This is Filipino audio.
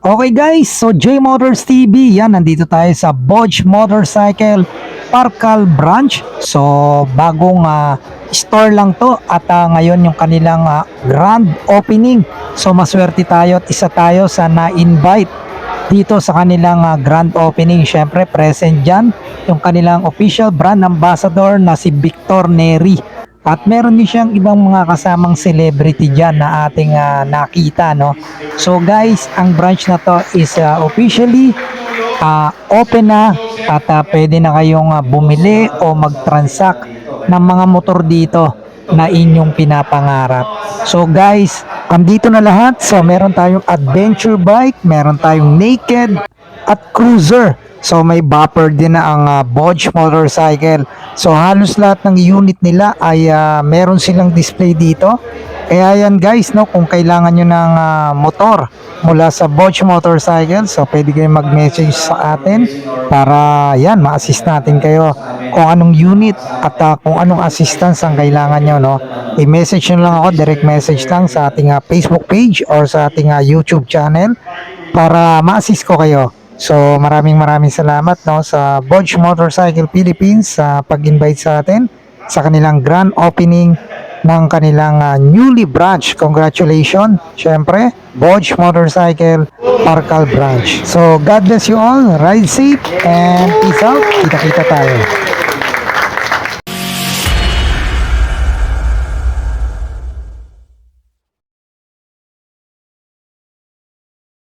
Okay guys, so J Motors TV, yan, nandito tayo sa Bodge Motorcycle Parkal Branch. So bagong store lang to at ngayon yung kanilang grand opening. So maswerte tayo at isa tayo sa na-invite dito sa kanilang grand opening. Syempre present dyan yung kanilang official brand ambassador na si Victor Neri. At meron din siyang ibang mga kasamang celebrity dyan na ating nakita, no? So guys, ang branch na to is officially open na at pwede na kayong bumili o mag-transact ng mga motor dito na inyong pinapangarap. So guys, andito na lahat. So meron tayong adventure bike, meron tayong naked at cruiser. So may bumper din na ang Bodge Motorcycle. So halos lahat ng unit nila ay meron silang display dito. Kaya yan guys, no, kung kailangan nyo ng motor mula sa Bodge Motorcycle, so pwede kayong mag-message sa atin para yan, ma-assist natin kayo kung anong unit at kung anong assistance ang kailangan nyo, no. I-message nyo lang ako, direct message lang sa ating Facebook page or sa ating YouTube channel para ma-assist ko kayo. So maraming salamat, no, sa Bodge Motorcycle Philippines sa pag-invite sa atin sa kanilang grand opening ng kanilang newly branch. Congratulations, syempre, Bodge Motorcycle Parkal Branch. So God bless you all, ride safe and peace out. Kita-kita tayo.